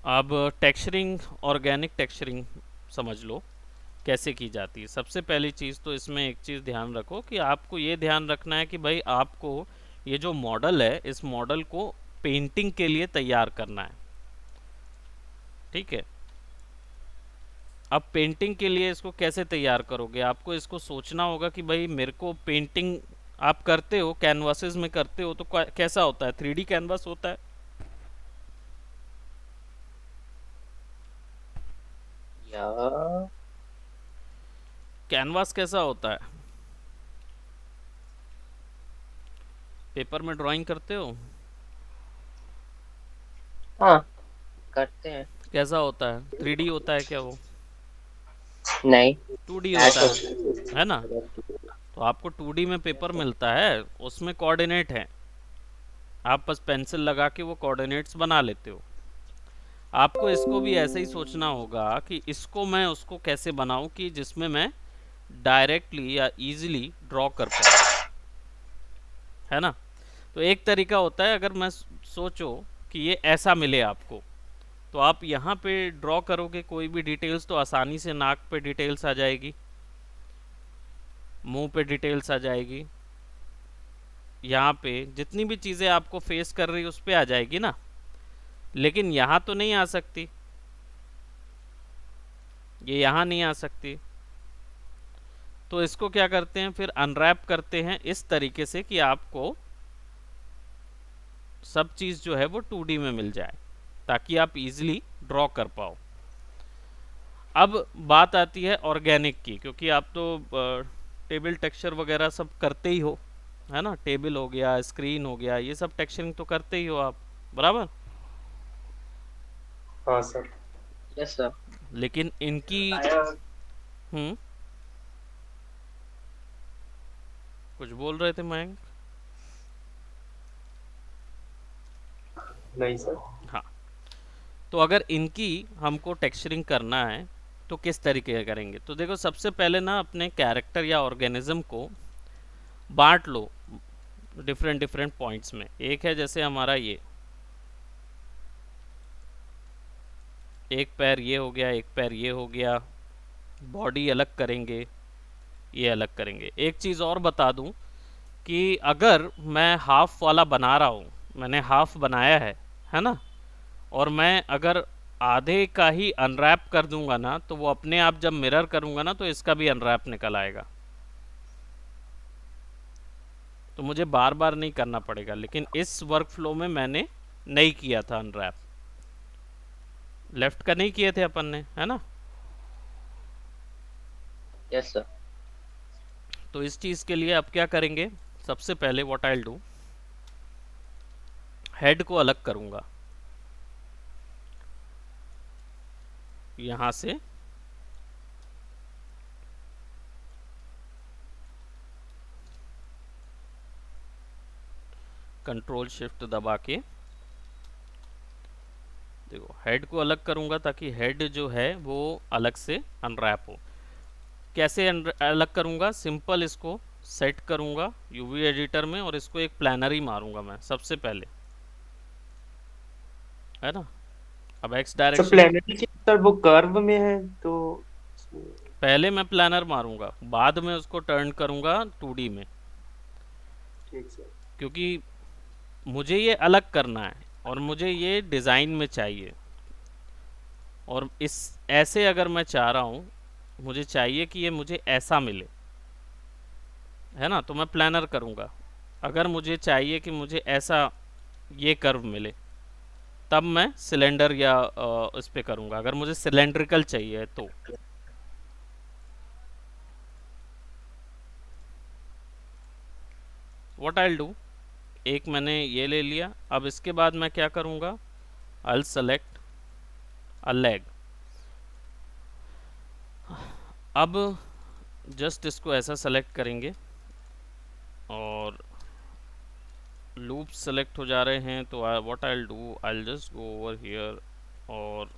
अब texturing, organic texturing समझ लो कैसे की जाती है। सबसे पहली चीज़ तो इसमें एक चीज़ ध्यान रखो कि आपको ये ध्यान रखना है कि भाई आपको ये जो मॉडल है इस मॉडल को पेंटिंग के लिए तैयार करना है। ठीक है। अब पेंटिंग के लिए इसको कैसे तैयार करोगे, आपको इसको सोचना होगा कि भाई मेरे को पेंटिंग, आप करते हो कैनवासेस में करते हो तो कैसा होता है, 3D कैनवास होता है। या कैनवास कैसा होता है, पेपर में ड्राइंग करते हो, हाँ, करते हैं। कैसा होता है, 3D होता है क्या वो, नहीं, 2D ऐड होता है ना। तो तो आपको 2D में पेपर मिलता है, उसमें कोऑर्डिनेट है, आप बस पेंसिल लगा के वो कोऑर्डिनेट्स बना लेते हो। आपको इसको भी ऐसे ही सोचना होगा कि इसको मैं उसको कैसे बनाऊं कि जिसमें मैं डायरेक्टली या इजीली ड्रॉ कर पाऊँ, है ना। तो एक तरीका होता है, अगर मैं सोचो कि ये ऐसा मिले आपको, तो आप यहाँ पे ड्रॉ करोगे कोई भी डिटेल्स तो आसानी से नाक पे डिटेल्स आ जाएगी, मुंह पे डिटेल्स आ जाएगी, यहाँ पे जितनी भी चीज़ें आपको फेस कर रही उस पे आ जाएगी ना। लेकिन यहाँ तो नहीं आ सकती, ये यहाँ नहीं आ सकती। तो इसको क्या करते हैं फिर, अनरैप करते हैं इस तरीके से कि आपको सब चीज़ जो है वो 2D में मिल जाए, ताकि आप इजीली ड्रॉ कर पाओ। अब बात आती है ऑर्गेनिक की, क्योंकि आप तो टेबल टेक्सचर वगैरह सब करते ही हो, है ना। टेबल हो गया, स्क्रीन हो गया, ये सब टेक्सचरिंग तो करते ही हो आप, बराबर। हाँ सर। Yes sir. लेकिन इनकी, हम्म, कुछ बोल रहे थे मयंक। नहीं सर। हाँ, तो अगर इनकी हमको टेक्सचरिंग करना है तो किस तरीके का करेंगे, तो देखो सबसे पहले ना अपने कैरेक्टर या ऑर्गेनिज्म को बांट लो डिफरेंट डिफरेंट पॉइंट्स में। एक है जैसे हमारा ये, एक पैर ये हो गया, एक पैर ये हो गया, बॉडी अलग करेंगे, ये अलग करेंगे। एक चीज़ और बता दूं कि अगर मैं हाफ वाला बना रहा हूँ, मैंने हाफ बनाया है ना, और मैं अगर आधे का ही अनरैप कर दूंगा ना, तो वो अपने आप जब मिरर करूंगा ना तो इसका भी अनरैप निकल आएगा। तो मुझे बार बार नहीं करना पड़ेगा, लेकिन इस वर्क फ्लो में मैंने नहीं किया था अनरैप, लेफ्ट का नहीं किए थे अपन ने, है ना। Yes sir. तो इस चीज़ के लिए अब क्या करेंगे, सबसे पहले what I will do, head को अलग करूंगा यहाँ से, कंट्रोल शिफ्ट दबा के, देखो हेड को अलग करूंगा ताकि हेड जो है वो अलग से अनरैप हो। कैसे अलग करूंगा, सिंपल इसको सेट करूंगा यूवी एडिटर में और इसको एक प्लानर ही मारूंगा मैं सबसे पहले, है ना। अब एक्स सर डायरेक्शन, प्लेनेटरी की सर वो कर्व में है तो पहले मैं प्लानर मारूंगा, बाद में उसको टर्न करूंगा 2D में, ठीक सर। क्योंकि मुझे ये अलग करना है और मुझे ये डिज़ाइन में चाहिए। और इस ऐसे अगर मैं चाह रहा हूँ, मुझे चाहिए कि ये मुझे ऐसा मिले, है ना, तो मैं प्लानर करूँगा। अगर मुझे चाहिए कि मुझे ऐसा ये कर्व मिले, तब मैं सिलेंडर या इस पे करूँगा, अगर मुझे सिलेंड्रिकल चाहिए तो। व्हाट आई डू, एक मैंने ये ले लिया, अब इसके बाद मैं क्या करूँगा, I'll सेलेक्ट अ लेग। अब जस्ट इसको ऐसा सेलेक्ट करेंगे और लूप सेलेक्ट हो जा रहे हैं, तो what I do, I just go over here और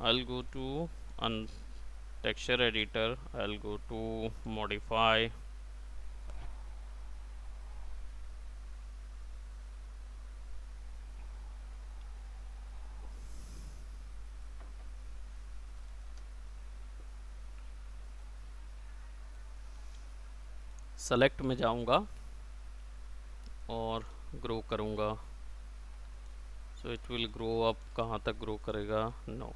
I'll go to texture editor, I'll go to modify, select में जाऊंगा और ग्रो करूंगा। So it will grow up, कहाँ तक ग्रो करेगा? नो।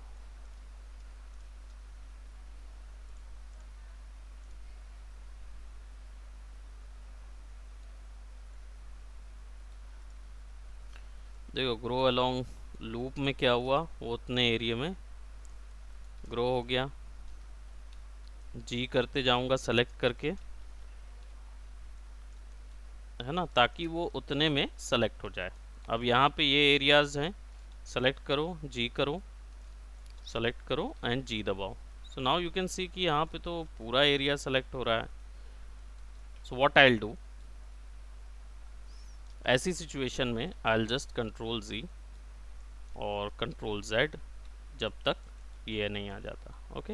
देखो ग्रो अलोंग लूप में क्या हुआ, वो उतने एरिया में ग्रो हो गया। जी करते जाऊंगा सेलेक्ट करके, है ना, ताकि वो उतने में सेलेक्ट हो जाए। अब यहाँ पे ये एरियाज हैं, सेलेक्ट करो, जी करो, सेलेक्ट करो एंड जी दबाओ। सो नाउ यू कैन सी कि यहाँ पे तो पूरा एरिया सेलेक्ट हो रहा है। So what I will do, ऐसी सिचुएशन में I will just control G और कंट्रोल जेड जब तक ये नहीं आ जाता। Okay,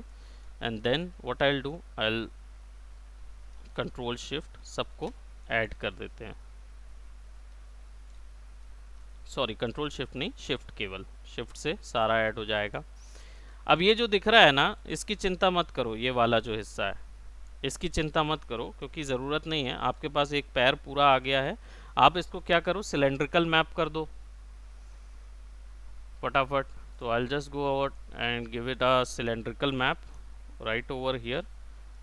and then what I will do, I will control shift सबको ऐड कर देते हैं। सॉरी, कंट्रोल शिफ्ट नहीं, शिफ्ट, केवल शिफ्ट से सारा ऐड हो जाएगा। अब ये जो दिख रहा है ना, इसकी चिंता मत करो, ये वाला जो हिस्सा है इसकी चिंता मत करो, क्योंकि ज़रूरत नहीं है। आपके पास एक पैर पूरा आ गया है, आप इसको क्या करो, सिलेंड्रिकल मैप कर दो फटाफट। तो आई just go out and give it a cylindrical map right over here,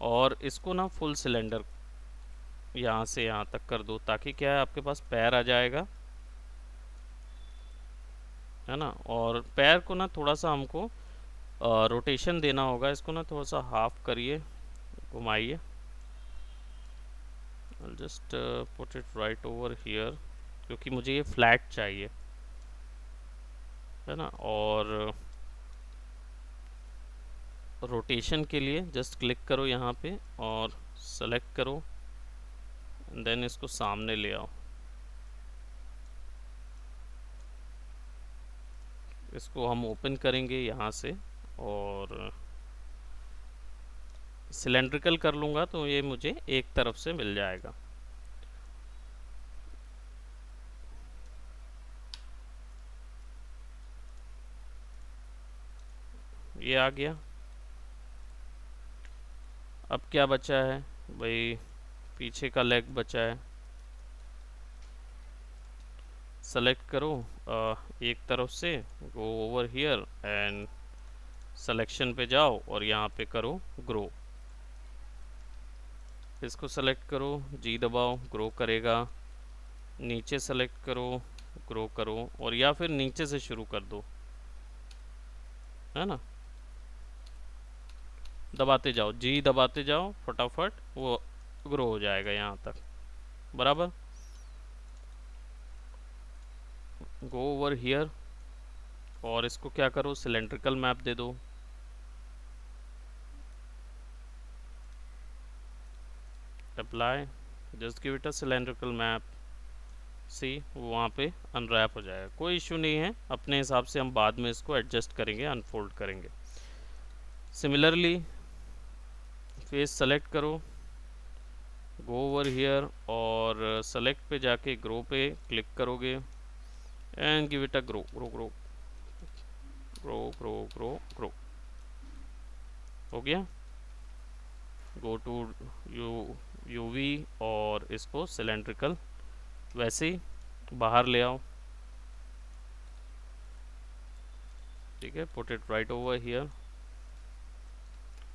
और इसको ना फुल सिलेंडर यहाँ से यहाँ तक कर दो, ताकि क्या है, आपके पास पैर आ जाएगा, है ना। और पैर को ना थोड़ा सा हमको रोटेशन देना होगा, इसको ना थोड़ा सा हाफ करिए, घुमाइए। I'll just put it right over here, क्योंकि मुझे ये फ्लैट चाहिए, है ना। और रोटेशन के लिए जस्ट क्लिक करो यहाँ पे और सेलेक्ट करो, देन इसको सामने ले आओ। इसको हम ओपन करेंगे यहाँ से और सिलेंड्रिकल कर लूँगा, तो ये मुझे एक तरफ से मिल जाएगा। ये आ गया। अब क्या बचा है भाई, पीछे का लेग बचा है। सेलेक्ट करो एक तरफ से, गो ओवर हियर एंड सिलेक्शन पे जाओ और यहाँ पे करो ग्रो। इसको सेलेक्ट करो, जी दबाओ, ग्रो करेगा। नीचे सेलेक्ट करो, ग्रो करो, और या फिर नीचे से शुरू कर दो, है ना। दबाते जाओ, जी दबाते जाओ, फटाफट वो ग्रो हो जाएगा यहाँ तक, बराबर। गो ओवर हियर और इसको क्या करो, सिलेंड्रिकल मैप दे दो। Apply, just give it a cylindrical map. See, वो वहाँ पे अनरैप हो जाएगा, कोई इशू नहीं है। अपने हिसाब से हम बाद में इसको एडजस्ट करेंगे, अनफोल्ड करेंगे। सिमिलरली फेस सेलेक्ट करो, गो ओवर हियर और सेलेक्ट पे जाके ग्रो पे क्लिक करोगे and give it a grow grow grow grow grow grow grow. हो गया। गो टू यूवी और इसको सिलेंड्रिकल वैसे ही बाहर ले आओ, ठीक है। Put it right over here.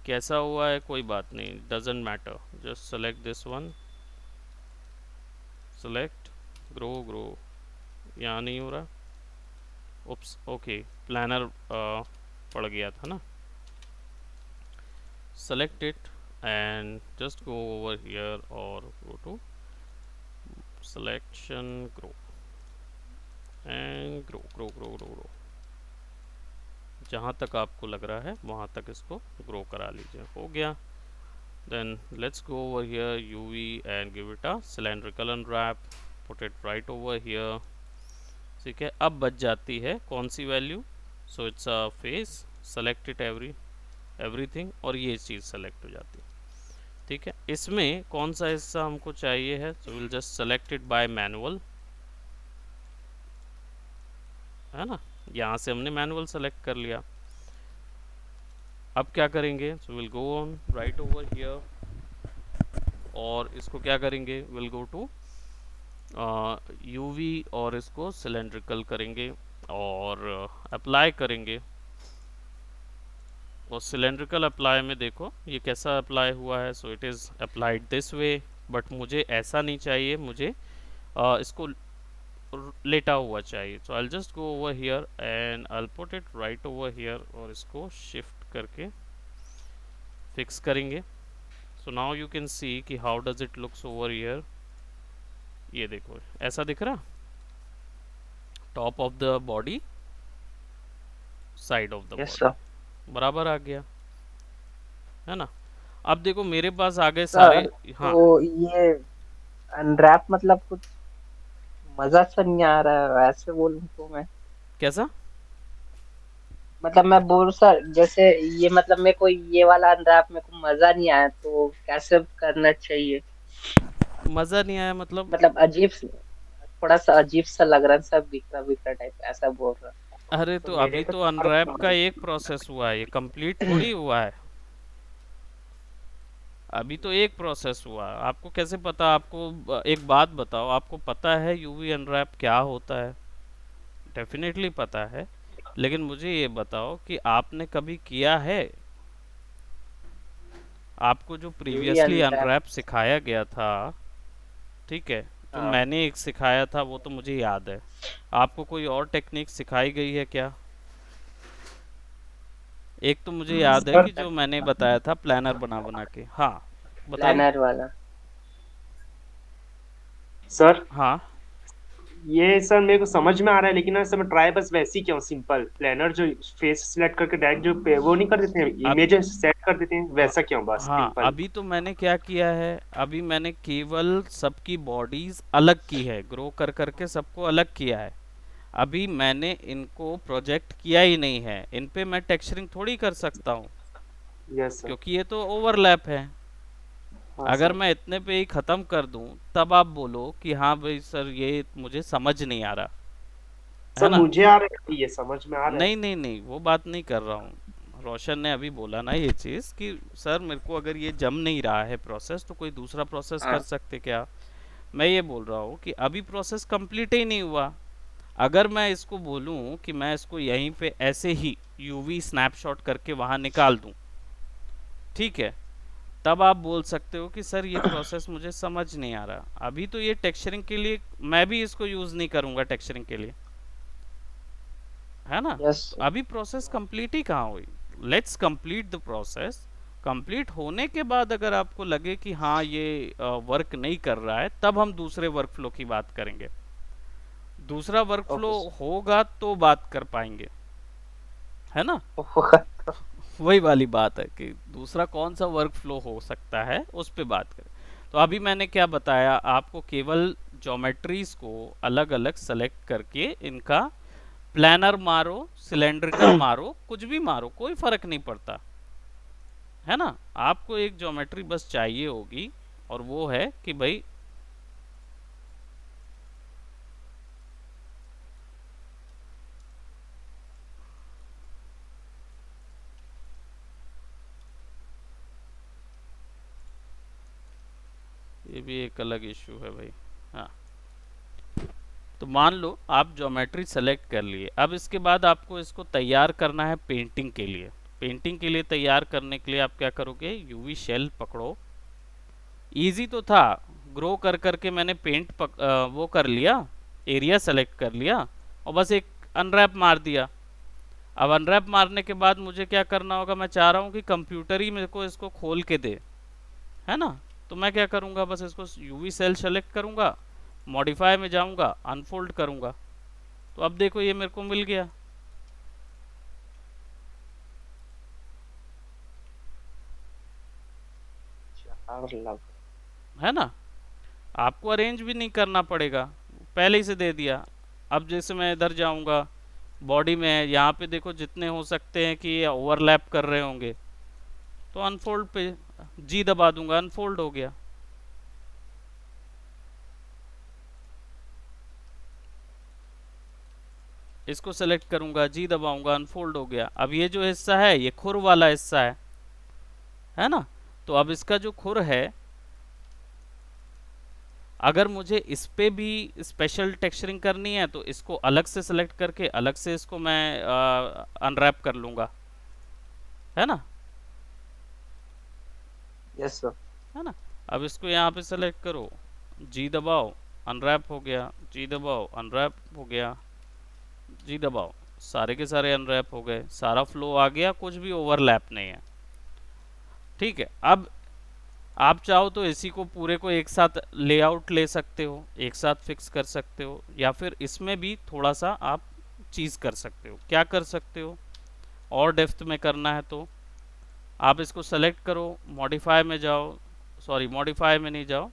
कैसा हुआ है कोई बात नहीं, doesn't matter, just select this one, select grow grow. यहाँ नहीं हो रहा, उप्स, ओके, प्लानर पड़ गया था ना। Select it and just go over here और go to selection, grow and grow grow grow grow grow. जहाँ तक आपको लग रहा है वहाँ तक इसको ग्रो करा लीजिए। हो गया। Then let's go over here UV and give it a cylindrical unwrap, put it right over here, ठीक है। अब बच जाती है कौन सी value, so it's a face, select it everything, और ये चीज़ सेलेक्ट हो जाती है। ठीक है, इसमें कौन सा हिस्सा हमको चाहिए है, so will just select it by manual, है ना। यहाँ से हमने मैनुअल सेलेक्ट कर लिया। अब क्या करेंगे, so will go on right over here, और इसको क्या करेंगे, विल गो टू यूवी और इसको सिलेंड्रिकल करेंगे और अप्लाई करेंगे। और सिलेंड्रिकल अप्लाई में देखो ये कैसा अप्लाई हुआ है, so it is applied this way, but मुझे ऐसा नहीं चाहिए, मुझे इसको लेटा हुआ चाहिए। So I just go over here and I put it right over here, और इसको शिफ्ट करके फिक्स करेंगे। So now you can see कि how does it looks over here. ये देखो ऐसा दिख रहा, top of the body, side of the yes body sir. बराबर आ गया, है ना। अब देखो मेरे पास आ गए सारे। सर हाँ, तो ये अनरैप मतलब कुछ मजा सा नहीं आ रहा है, ऐसे बोलूं तो मैं, कैसा? मतलब मैं बोल सर जैसे ये मतलब मेरे को ये वाला अनरैप मेरे को मजा नहीं आया, तो कैसे करना चाहिए? मज़ा नहीं आया मतलब? मतलब थोड़ा सा अजीब सा लग रहा है, सब बिखरा बिखरा टाइप ऐसा बोल रहा। अरे तो तो मेरे अभी को तो चार अनरैप का प्रोजेक्ट एक प्रोसेस हुआ है, ये कंप्लीट थोड़ी हुआ है। अभी तो एक प्रोसेस हुआ है। आपको कैसे पता? आपको एक बात बताओ, आपको पता है यूवी अनरैप क्या होता है? डेफिनेटली पता है, लेकिन मुझे ये बताओ कि आपने कभी किया है? आपको जो यूवी प्रीवियसली अनरैप। अनरैप सिखाया गया था, ठीक है, जो हाँ मैंने एक सिखाया था वो तो मुझे याद है। आपको कोई और टेक्निक सिखाई गई है क्या? एक तो मुझे याद है सर। कि जो मैंने बताया था प्लानर बना बना के। हाँ, बताइए। प्लानर वाला। सर हाँ, ये सर मेरे को समझ में आ रहा है, लेकिन ना सर मैं ट्राई बस वैसी क्यों, सिंपल प्लानर जो फेस सिलेक्ट करके डायरेक्ट जो वो नहीं कर देते हैं, अब इमेज सेट कर देते हैं, हाँ, वैसा क्यों, बस हाँ, सिंपल। अभी तो मैंने क्या किया है, अभी मैंने केवल सबकी बॉडीज अलग की है, ग्रो कर करके सबको अलग किया है। अभी मैंने इनको प्रोजेक्ट किया ही नहीं है, इन पे मैं टेक्सचरिंग थोड़ी कर सकता हूँ, यस सर। क्योंकि ये तो ओवरलैप है। हाँ अगर सर। मैं इतने पे ही ख़त्म कर दूं, तब आप बोलो कि हाँ भाई सर ये मुझे समझ नहीं आ रहा, है सर ना। मुझे आ रहा है, ये समझ में आ रहा है। नहीं नहीं नहीं, वो बात नहीं कर रहा हूँ। रोशन ने अभी बोला ना ये चीज़ कि सर मेरे को अगर ये जम नहीं रहा है प्रोसेस, तो कोई दूसरा प्रोसेस कर हाँ सकते क्या। मैं ये बोल रहा हूँ कि अभी प्रोसेस कंप्लीट ही नहीं हुआ। अगर मैं इसको बोलूँ कि मैं इसको यहीं पे ऐसे ही यूवी स्नैपशॉट करके वहाँ निकाल दूँ, ठीक है, तब आप बोल सकते हो कि सर ये प्रोसेस मुझे समझ नहीं आ रहा। अभी तो ये टेक्सचरिंग के लिए मैं भी इसको यूज़ नहीं करूँगा टेक्सचरिंग के लिए, है ना। यस। अभी प्रोसेस कंप्लीट ही कहाँ हुई। Let's complete the process. Complete होने के बाद अगर आपको लगे कि हाँ ये वर्क नहीं कर रहा है, तब हम दूसरे वर्क फ्लो की बात करेंगे। दूसरा वर्क फ्लो ओके सर। होगा तो बात कर पाएंगे, है ना। होगा तो। वही वाली बात है कि दूसरा कौन सा वर्क फ्लो हो सकता है, उस पे बात करें। तो अभी मैंने क्या बताया आपको, केवल ज्योमेट्रीज को अलग अलग सेलेक्ट करके इनका प्लानर मारो, सिलेंड्रिकल मारो, कुछ भी मारो, कोई फर्क नहीं पड़ता, है ना। आपको एक ज्योमेट्री बस चाहिए होगी, और वो है कि भाई ये भी एक अलग इशू है भाई। हाँ, तो मान लो आप ज्योमेट्री सेलेक्ट कर लिए। अब इसके बाद आपको इसको तैयार करना है पेंटिंग के लिए। पेंटिंग के लिए तैयार करने के लिए आप क्या करोगे, यूवी शेल पकड़ो। इजी तो था, ग्रो कर करके मैंने वो कर लिया, एरिया सेलेक्ट कर लिया, और बस एक अनरैप मार दिया। अब अनरैप मारने के बाद मुझे क्या करना होगा, मैं चाह रहा हूँ कि कंप्यूटर ही मेरे को इसको खोल के दे, है ना। तो मैं क्या करूँगा, बस इसको यूवी सेल सेलेक्ट करूँगा, मॉडिफाई में जाऊँगा, अनफोल्ड करूँगा, तो अब देखो ये मेरे को मिल गया, मतलब है ना। आपको अरेंज भी नहीं करना पड़ेगा, पहले ही से दे दिया। अब जैसे मैं इधर जाऊँगा, बॉडी में है, यहाँ पे देखो जितने हो सकते हैं कि ये ओवरलैप कर रहे होंगे, तो अनफोल्ड पे जी दबा दूंगा, अनफोल्ड हो गया। इसको सेलेक्ट करूंगा, जी दबाऊंगा, अनफोल्ड हो गया। अब ये जो हिस्सा है ये खुर वाला हिस्सा है ना। तो अब इसका जो खुर है, अगर मुझे इस पे भी स्पेशल टेक्सचरिंग करनी है तो इसको अलग से सेलेक्ट करके अलग से इसको मैं अनरैप कर लूंगा, है ना। Yes sir. है ना। अब इसको यहाँ पे सेलेक्ट करो, जी दबाओ, अनरैप हो गया, जी दबाओ, अनरैप हो गया, जी दबाओ, सारे के सारे अनरैप हो गए, सारा फ्लो आ गया, कुछ भी ओवरलैप नहीं है। ठीक है। अब आप चाहो तो इसी को पूरे को एक साथ लेआउट ले सकते हो, एक साथ फिक्स कर सकते हो, या फिर इसमें भी थोड़ा सा आप चीज़ कर सकते हो। क्या कर सकते हो, और डेप्थ में करना है तो आप इसको सेलेक्ट करो, मॉडिफाई में जाओ, सॉरी मॉडिफाई में नहीं जाओ,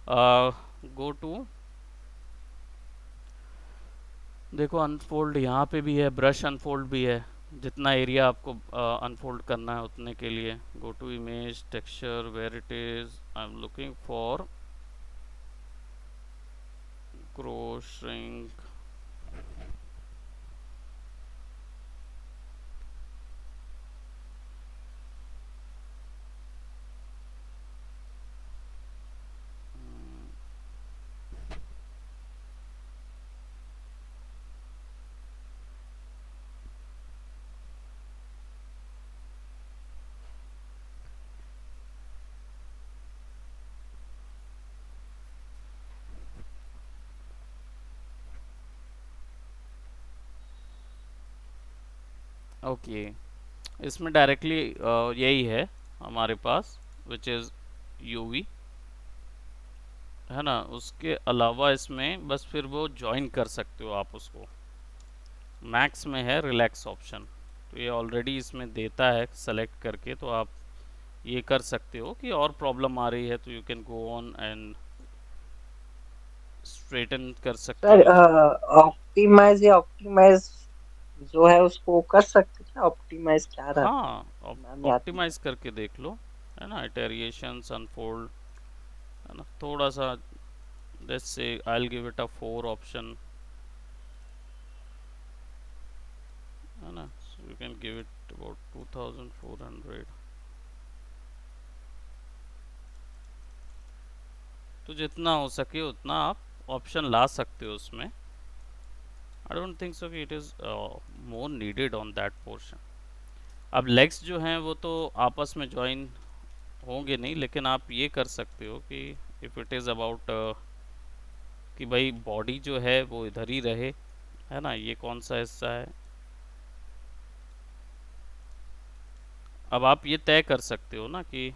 गो टू, देखो अनफोल्ड यहाँ पे भी है, ब्रश अनफोल्ड भी है, जितना एरिया आपको अनफोल्ड करना है उतने के लिए। Go to image texture, where it is, I am looking for grow shrink, okay. इसमें डायरेक्टली यही है हमारे पास, विच इज़ यूवी, है ना। उसके अलावा इसमें बस फिर वो ज्वाइन कर सकते हो आप उसको। मैक्स में है रिलैक्स ऑप्शन, तो ये ऑलरेडी इसमें देता है सेलेक्ट करके, तो आप ये कर सकते हो कि और प्रॉब्लम आ रही है तो you can go on and straighten कर सकते सर हो इसको। ऑप्टिमाइज या ऑप्टिमाइज जो है उसको कर सकते क्या? ऑप्टिमाइज क्या रहता है? हाँ, नाम याद नहीं ऑप्टिमाइज करके देख लो, है ना। इटेरिएशंस अनफोल्ड, है ना, थोड़ा सा, let's say I will give it a 4 option, है ना। So you can give it about 2400। तो जितना हो सके उतना आप ऑप्शन ला सकते हो उसमें। आई डोंट थिंक सो कि it is more needed on that portion. अब लेग्स जो हैं वो तो आपस में ज्वाइन होंगे नहीं, लेकिन आप ये कर सकते हो कि इफ़ इट इज़ अबाउट कि भाई बॉडी जो है वो इधर ही रहे, है ना। ये कौन सा हिस्सा है, अब आप ये तय कर सकते हो ना कि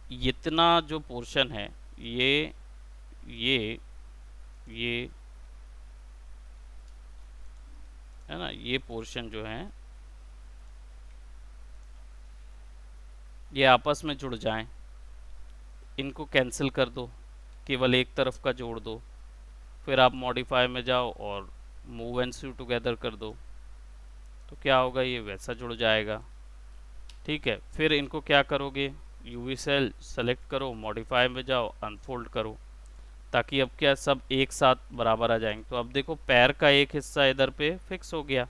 इतना जो पोर्शन है, ये ये है ना, ये पोर्शन जो है ये आपस में जुड़ जाएं, इनको कैंसिल कर दो, केवल एक तरफ का जोड़ दो, फिर आप मॉडिफाई में जाओ और मूव एंड स्यू टुगेदर कर दो, तो क्या होगा, ये वैसा जुड़ जाएगा। ठीक है। फिर इनको क्या करोगे, यूवी सेल सेलेक्ट करो, मॉडिफाई में जाओ, अनफोल्ड करो, ताकि अब क्या सब एक साथ बराबर आ जाएंगे। तो अब देखो पैर का एक हिस्सा इधर पे फिक्स हो गया,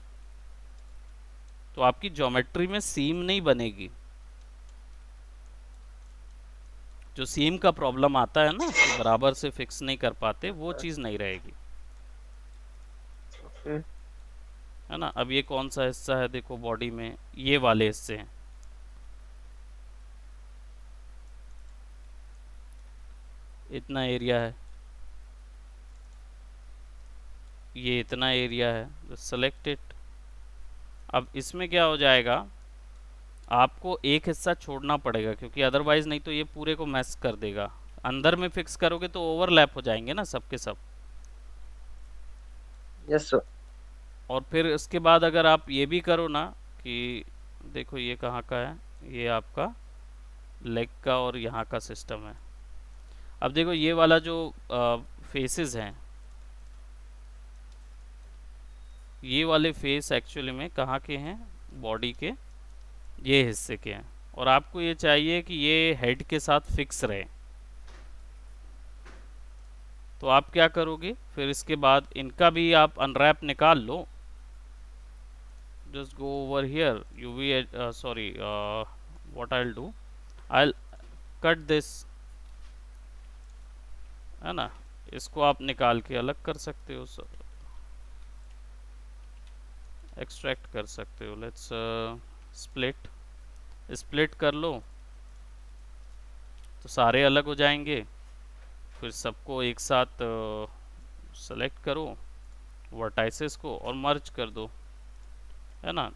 तो आपकी ज्योमेट्री में सीम नहीं बनेगी। जो सीम का प्रॉब्लम आता है ना कि बराबर से फिक्स नहीं कर पाते, वो सर। चीज़ नहीं रहेगी, ओके। है ना। अब ये कौन सा हिस्सा है, देखो बॉडी में ये वाले हिस्से हैं, इतना एरिया है, ये इतना एरिया है, सेलेक्ट इट। अब इसमें क्या हो जाएगा, आपको एक हिस्सा छोड़ना पड़ेगा, क्योंकि अदरवाइज नहीं तो ये पूरे को मैस कर देगा। अंदर में फिक्स करोगे तो ओवरलैप हो जाएंगे ना सब के सब। Yes sir. और फिर इसके बाद अगर आप ये भी करो ना कि देखो ये कहाँ का है, ये आपका लेग का और यहाँ का सिस्टम है। अब देखो ये वाला जो फेसेस हैं, ये वाले फेस एक्चुअली में कहाँ के हैं, बॉडी के ये हिस्से के हैं, और आपको ये चाहिए कि ये हेड के साथ फिक्स रहे। तो आप क्या करोगे फिर, इसके बाद इनका भी आप अनरैप निकाल लो। Just go over here UV, sorry, what I will do, I cut this, है ना, इसको आप निकाल के अलग कर सकते हो, एक्सट्रैक्ट कर सकते हो। लेट्स स्प्लिट, स्प्लिट कर लो तो सारे अलग हो जाएंगे। फिर सबको एक साथ सेलेक्ट करो वर्टाइसेस को और मर्ज कर दो, है ना।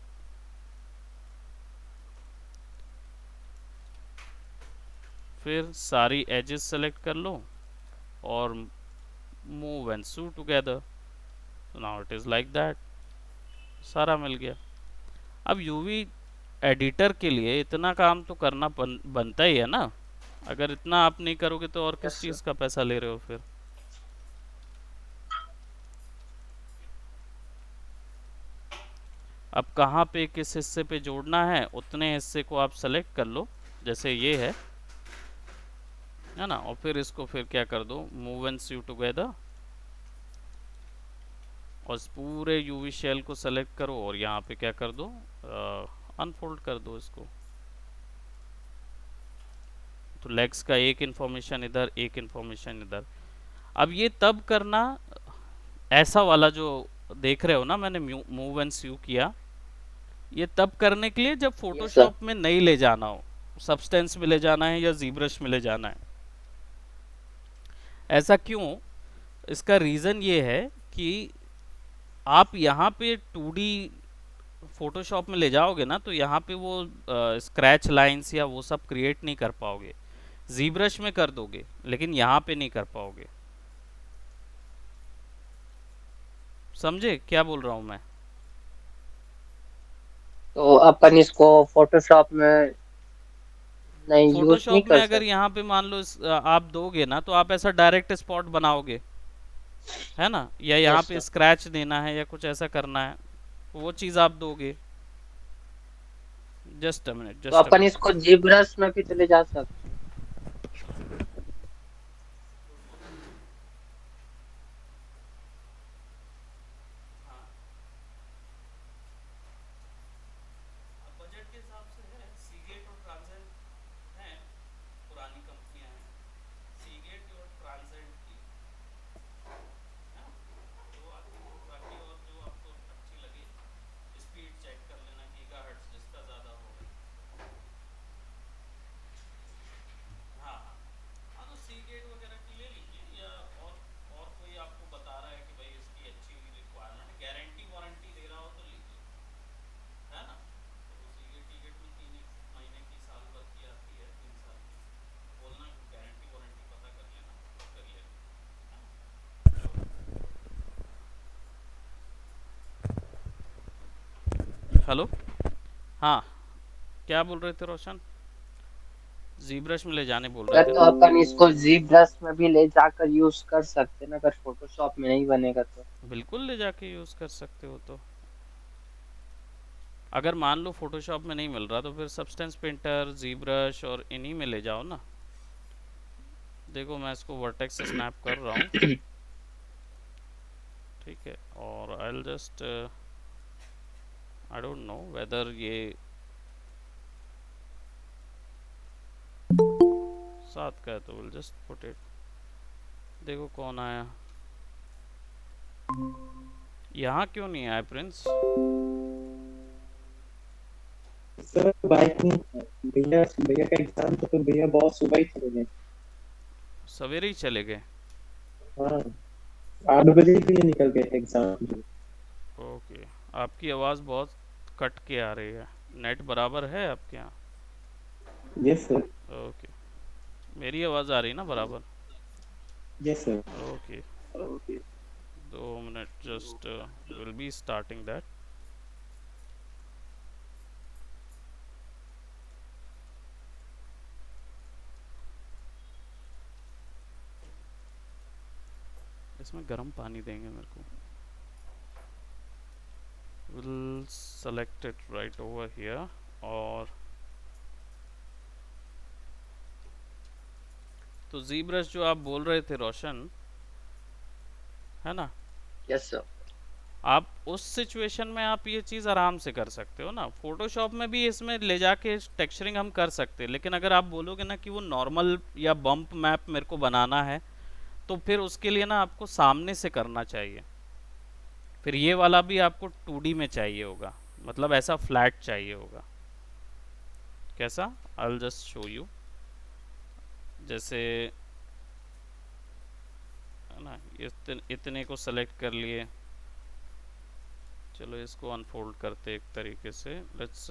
फिर सारी एजेस सेलेक्ट कर लो और move and sew together. Now it is like that, सारा मिल गया। अब यूवी एडिटर के लिए इतना काम तो करना बनता ही है ना। अगर इतना आप नहीं करोगे तो और किस यस सर। चीज़ का पैसा ले रहे हो फिर। अब कहाँ पे किस हिस्से पे जोड़ना है उतने हिस्से को आप सेलेक्ट कर लो, जैसे ये है ना, और फिर इसको फिर क्या कर दो, मूव एंड सी टुगेदर, और इस पूरे यूवी शेल को सेलेक्ट करो और यहाँ पे क्या कर दो, अनफोल्ड कर दो इसको। तो लेग्स का एक इंफॉर्मेशन इधर, एक इंफॉर्मेशन इधर। अब ये तब करना, ऐसा वाला जो देख रहे हो ना मैंने मूव एंड स्यू किया, ये तब करने के लिए जब यस सर। फोटोशॉप में नहीं ले जाना हो, सब्सटेंस में ले जाना है या जीब्रश में ले जाना है। ऐसा क्यों, इसका रीज़न ये है कि आप यहाँ पे 2D फोटोशॉप में ले जाओगे ना तो यहाँ पे वो स्क्रैच लाइंस या वो सब क्रिएट नहीं कर पाओगे। जीब्रश में कर दोगे लेकिन यहाँ पे नहीं कर पाओगे। समझे क्या बोल रहा हूँ मैं। तो अपन इसको फोटोशॉप में नहीं यूज नहीं फोटोशॉप में कर अगर सकते। यहाँ पे मान लो आप दोगे ना तो आप ऐसा डायरेक्ट स्पॉट बनाओगे, है ना, या यहाँ यस पे सर। स्क्रैच देना है या कुछ ऐसा करना है, वो चीज़ आप दोगे। जस्ट अ मिनट, तो जस्ट अ अपन मिनट। इसको जीब्रश में भी तो ले जा सकते। बजट के हिसाब से है, सीगेट और ट्रांसेंट हैं, पुरानी कंपनियां हैं, सीगेट और ट्रांसेंट की, है ना, जो आती है। बाकी और जो आपको अच्छी लगे, स्पीड चेक कर लेना, गीगाहर्ट्ज जिसका ज़्यादा हो। हाँ हाँ हाँ, तो सीगेट वगैरह की ले लीजिए, या और कोई आपको बता रहा है कि भाई इसकी अच्छी रिक्वायरमेंट, गारंटी वारंटी दे रहा हो तो लीजिए, है ना। तो वो सीगेट टीगेट में 3 महीने की, साल भर की आती है, 3 साल की। बोलना गारंटी वारंटी पता कर लेना, कर लेना। हेलो, हाँ, क्या बोल रहे थे रोशन, जीब्रश में ले जाने बोल रहे अगर थे तो ना। अपन इसको जीब्रश में भी ले जाकर यूज कर सकते ना, अगर फोटोशॉप में नहीं बनेगा तो। बिल्कुल ले जाके यूज़ कर सकते हो। तो अगर मान लो फोटोशॉप में नहीं मिल रहा तो फिर सब्सटेंस पेंटर, जीब्रश और इन्हीं में ले जाओ ना। देखो मैं इसको वर्टेक्स से स्नैप कर रहा हूँ, ठीक है, और आई will just, I don't know weather ये साथ का है तो विल जस्ट पुट इट। देखो कौन आया, यहाँ क्यों नहीं आया प्रिंस। सर बाइक में भैया भैया का एग्जाम था तो भैया बहुत सुबह ही चले गए। सवेरे ही चले गए। हाँ 8 बजे के लिए निकल गए थे एग्जाम के लिए। ओके, आपकी आवाज़ बहुत कट के आ रही है, नेट बराबर है आपके यहाँ। Yes sir. ओके, मेरी आवाज़ आ रही है ना बराबर। Yes sir. Okay, 2 minute, just will be starting that. इसमें गर्म पानी देंगे मेरे को। select it right over here. और तो ZBrush जो आप बोल रहे थे रोशन, है ना, यस सर। आप उस सिचुएशन में आप ये चीज़ आराम से कर सकते हो ना। फोटोशॉप में भी इसमें ले जाके टेक्सचरिंग हम कर सकते हैं, लेकिन अगर आप बोलोगे ना कि वो नॉर्मल या बम्प मैप मेरे को बनाना है, तो फिर उसके लिए ना आपको सामने से करना चाहिए। फिर ये वाला भी आपको 2D में चाहिए होगा, मतलब ऐसा फ्लैट चाहिए होगा। कैसा? I just show you. जैसे है ना, इतने को सेलेक्ट कर लिए, चलो इसको अनफोल्ड करते एक तरीके से। Let's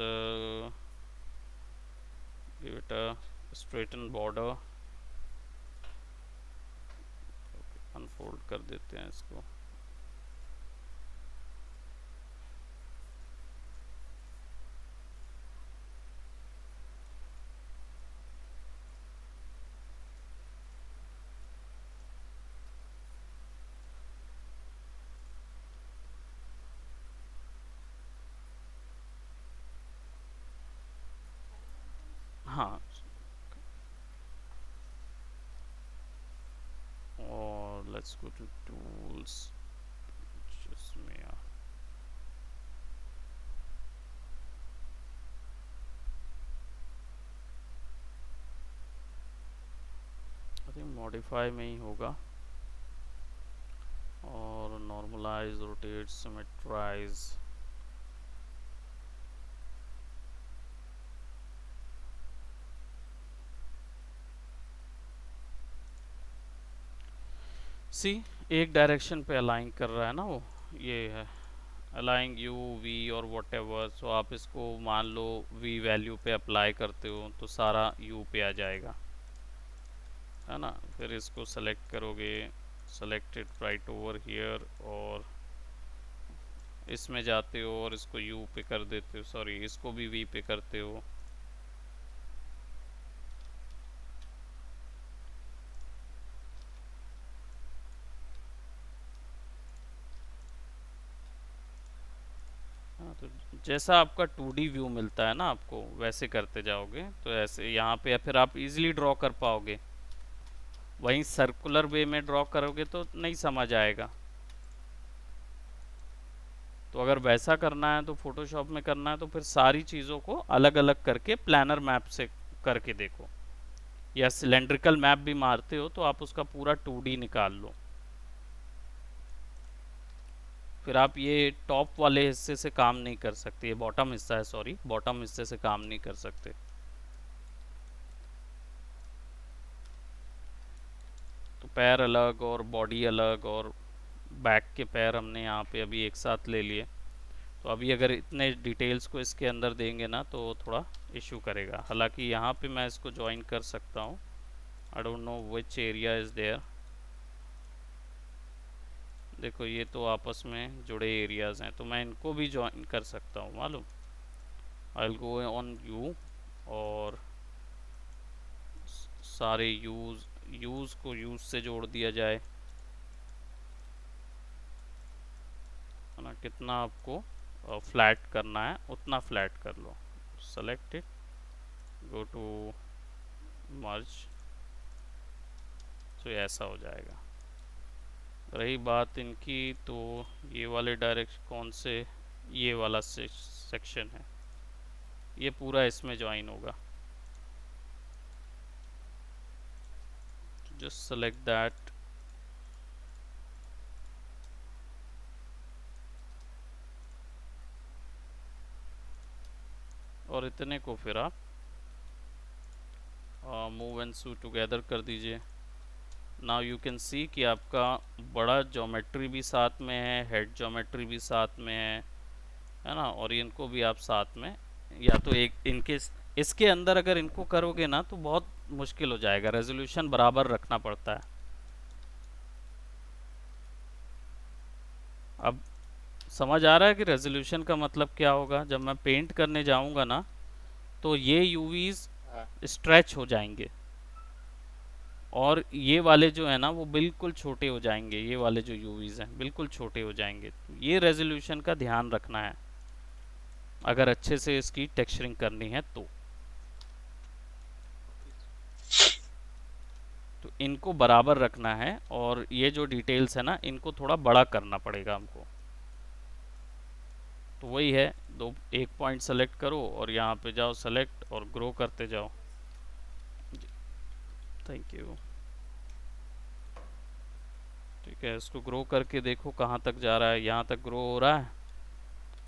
give it a straighten border, unfold कर देते हैं इसको। हाँ, और लेट्स गो टू टूल्स, जिसमें आई थिंक मॉडिफाई में ही होगा, और नॉर्मलाइज, रोटेट, सिमेट्राइज। सी, एक डायरेक्शन पे अलाइन कर रहा है ना वो, ये है अलाइंग यू वी और वट एवर। सो आप इसको मान लो वी वैल्यू पे अप्लाई करते हो तो सारा यू पे आ जाएगा, है ना। फिर इसको सेलेक्ट करोगे, select it right over here, और इसमें जाते हो और इसको यू पे कर देते हो, सॉरी इसको भी वी पे करते हो। हाँ, तो जैसा आपका 2D व्यू मिलता है ना आपको, वैसे करते जाओगे तो ऐसे यहाँ पे फिर आप इजीली ड्रॉ कर पाओगे। वहीं सर्कुलर वे में ड्रॉ करोगे तो नहीं समझ आएगा। तो अगर वैसा करना है तो फोटोशॉप में करना है तो फिर सारी चीज़ों को अलग अलग करके प्लानर मैप से करके देखो, या सिलेंड्रिकल मैप भी मारते हो तो आप उसका पूरा 2D निकाल लो। फिर आप ये टॉप वाले हिस्से से काम नहीं कर सकते, ये बॉटम हिस्सा है, सॉरी बॉटम हिस्से से काम नहीं कर सकते। तो पैर अलग और बॉडी अलग, और बैक के पैर हमने यहाँ पे अभी एक साथ ले लिए। तो अभी अगर इतने डिटेल्स को इसके अंदर देंगे ना तो थोड़ा इशू करेगा। हालांकि यहाँ पे मैं इसको ज्वाइन कर सकता हूँ, I don't know which area is there. देखो ये तो आपस में जुड़े एरियाज़ हैं, तो मैं इनको भी ज्वाइन कर सकता हूँ मालूम। I will go on you, और सारे यूज़ को यूज़ से जोड़ दिया जाए, है ना। कितना आपको फ्लैट करना है उतना फ्लैट कर लो, select it, go to merge, तो ऐसा हो जाएगा। रही बात इनकी, तो ये वाले डायरेक्शन कौन से, ये वाला सेक्शन है, ये पूरा इसमें ज्वाइन होगा। जस्ट सेलेक्ट दैट, और इतने को फिर आप मूव एंड सू टुगेदर कर दीजिए। नाउ यू कैन सी कि आपका बड़ा ज्योमेट्री भी साथ में है, हेड ज्योमेट्री भी साथ में है ना, और इनको भी आप साथ में, या तो एक इनके इसके अंदर अगर इनको करोगे ना तो बहुत मुश्किल हो जाएगा, रेजोल्यूशन बराबर रखना पड़ता है। अब समझ आ रहा है कि रेजोल्यूशन का मतलब क्या होगा। जब मैं पेंट करने जाऊंगा ना तो ये यूवीज स्ट्रेच हो जाएंगे, और ये वाले जो है ना वो बिल्कुल छोटे हो जाएंगे, ये वाले जो यूवीज हैं बिल्कुल छोटे हो जाएंगे। ये रेजोल्यूशन का ध्यान रखना है। अगर अच्छे से इसकी टेक्सचरिंग करनी है तो इनको बराबर रखना है, और ये जो डिटेल्स है ना इनको थोड़ा बड़ा करना पड़ेगा हमको। तो वही है, एक पॉइंट सेलेक्ट करो और यहाँ पे जाओ सेलेक्ट और ग्रो करते जाओ। Thank you. ठीक है, इसको ग्रो करके देखो कहाँ तक जा रहा है। यहाँ तक ग्रो हो रहा है,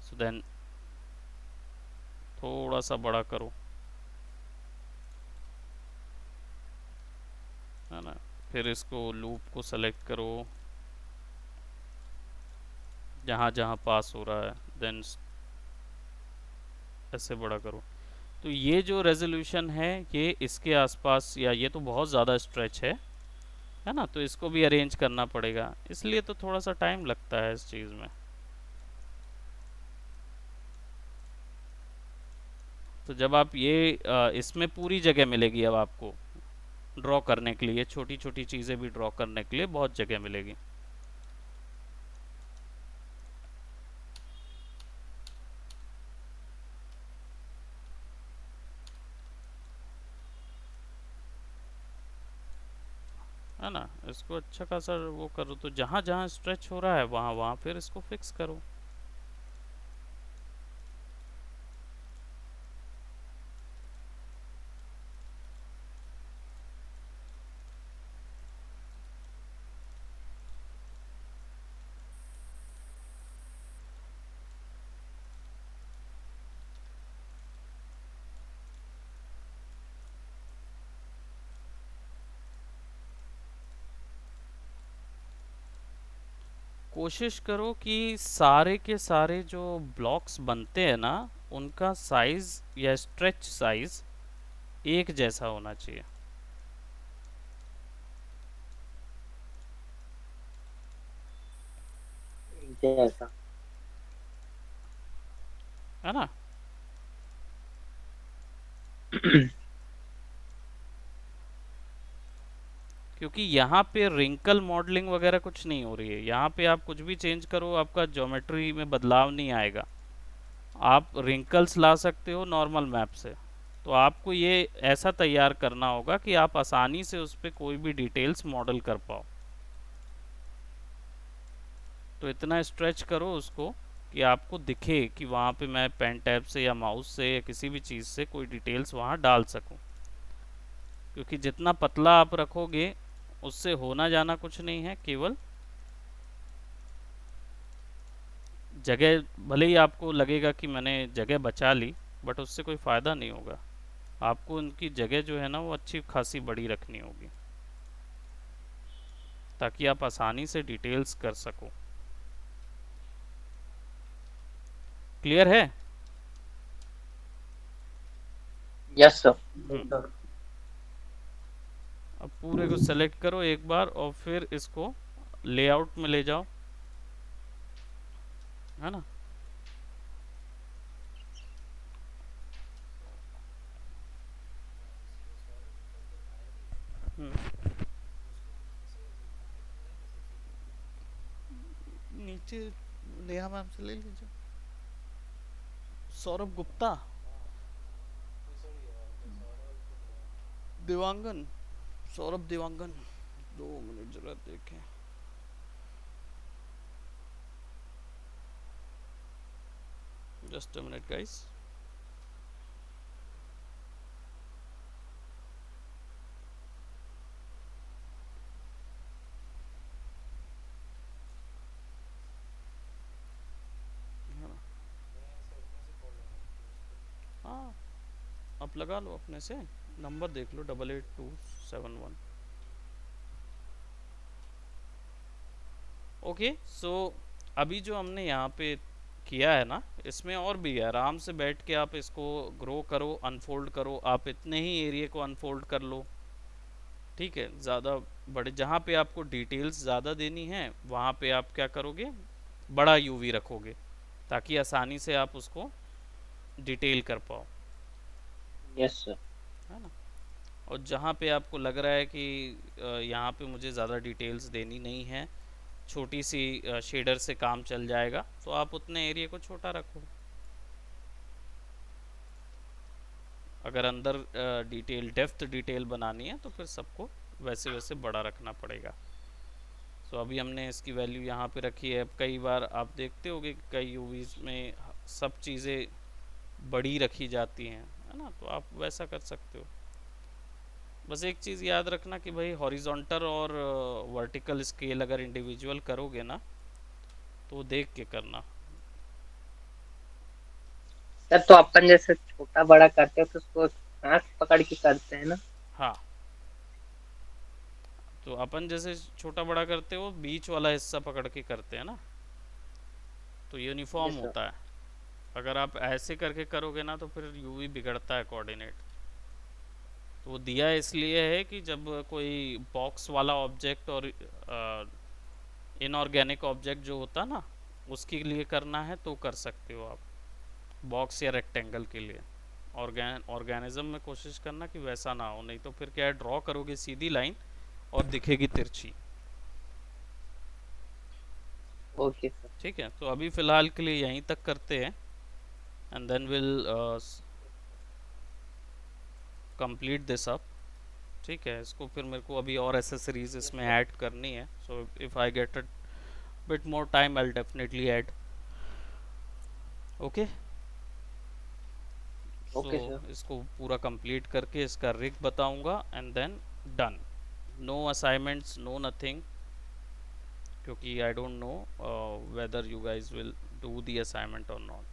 सो देन थोड़ा सा बड़ा करो, है ना। फिर इसको लूप को सेलेक्ट करो, जहाँ जहाँ पास हो रहा है, देन ऐसे बड़ा करो। तो ये जो रेजोल्यूशन है ये इसके आसपास, या ये तो बहुत ज़्यादा स्ट्रेच है ना, तो इसको भी अरेंज करना पड़ेगा, इसलिए तो थोड़ा सा टाइम लगता है इस चीज़ में। तो जब आप ये इसमें पूरी जगह मिलेगी, अब आपको ड्रॉ करने के लिए छोटी छोटी चीज़ें भी ड्रॉ करने के लिए बहुत जगह मिलेगी। है ना, इसको अच्छा खासा वो करो, तो जहाँ जहाँ स्ट्रेच हो रहा है वहाँ वहाँ फिर इसको फिक्स करो। कोशिश करो कि सारे के सारे जो ब्लॉक्स बनते हैं ना उनका साइज या स्ट्रेच साइज एक जैसा होना चाहिए। जैसा। है ना। क्योंकि यहाँ पे रिंकल मॉडलिंग वगैरह कुछ नहीं हो रही है, यहाँ पे आप कुछ भी चेंज करो आपका ज्योमेट्री में बदलाव नहीं आएगा। आप रिंकल्स ला सकते हो नॉर्मल मैप से, तो आपको ये ऐसा तैयार करना होगा कि आप आसानी से उस पर कोई भी डिटेल्स मॉडल कर पाओ। तो इतना स्ट्रेच करो उसको कि आपको दिखे कि वहाँ पे मैं पेन टैब से या माउस से या किसी भी चीज़ से कोई डिटेल्स वहाँ डाल सकूँ। क्योंकि जितना पतला आप रखोगे उससे होना जाना कुछ नहीं है, केवल जगह, भले ही आपको लगेगा कि मैंने जगह बचा ली, बट उससे कोई फ़ायदा नहीं होगा। आपको उनकी जगह जो है ना वो अच्छी खासी बड़ी रखनी होगी, ताकि आप आसानी से डिटेल्स कर सको। क्लियर है? Yes sir. अब पूरे को सेलेक्ट करो एक बार और फिर इसको लेआउट में ले जाओ, है ना। नीचे नेहा मैम से ले लीजिए। सौरभ गुप्ता, देवांगन, सौरभ देवांगन, 2 मिनट जरा देखें। Just a minute guys. हाँ, आप लगा लो अपने से, नंबर देख लो 88271। ओके, सो अभी जो हमने यहाँ पे किया है ना, इसमें और भी है। आराम से बैठ के आप इसको ग्रो करो, अनफोल्ड करो, आप इतने ही एरिया को अनफोल्ड कर लो। ठीक है, ज़्यादा बड़े, जहाँ पे आपको डिटेल्स ज़्यादा देनी है वहाँ पे आप क्या करोगे, बड़ा यूवी रखोगे, ताकि आसानी से आप उसको डिटेल कर पाओ। Yes sir. है ना। और जहाँ पे आपको लग रहा है कि यहाँ पे मुझे ज़्यादा डिटेल्स देनी नहीं है, छोटी सी शेडर से काम चल जाएगा, तो आप उतने एरिया को छोटा रखो। अगर अंदर डिटेल डेप्थ डिटेल बनानी है तो फिर सबको वैसे वैसे बड़ा रखना पड़ेगा। सो अभी हमने इसकी वैल्यू यहाँ पे रखी है। अब कई बार आप देखते होगे कि कई यूवीज में सब चीज़ें बड़ी रखी जाती हैं, है ना, तो आप वैसा कर सकते हो। बस एक चीज़ याद रखना कि भाई हॉरिजॉन्टल और वर्टिकल स्केल अगर इंडिविजुअल करोगे ना तो देख के करना। सर तो अपन जैसे छोटा बड़ा करते हो तो उसको हाथ पकड़ के करते हैं ना। हाँ, तो अपन जैसे छोटा बड़ा करते हो बीच वाला हिस्सा पकड़ के करते हैं ना, तो यूनिफॉर्म यस सर। होता है। अगर आप ऐसे करके करोगे ना तो फिर यूवी बिगड़ता है कोऑर्डिनेट। तो वो दिया इसलिए है कि जब कोई बॉक्स वाला ऑब्जेक्ट और इनऑर्गेनिक ऑब्जेक्ट जो होता है ना उसके लिए करना है तो कर सकते हो आप, बॉक्स या रेक्टेंगल के लिए। ऑर्गेनिज्म में कोशिश करना कि वैसा ना हो, नहीं तो फिर क्या है, ड्रॉ करोगे सीधी लाइन और दिखेगी तिरछी। Okay sir. ठीक है, तो अभी फ़िलहाल के लिए यहीं तक करते हैं and then will complete this up. ठीक है, इसको फिर मेरे को अभी और एसेसरीज इसमें ऐड करनी है। So if I get a bit more time I will definitely add. Okay, so okay sir. इसको पूरा कंप्लीट करके इसका रिग बताऊंगा and then done. No assignments, no nothing, क्योंकि I don't know whether you guys will do the assignment और not.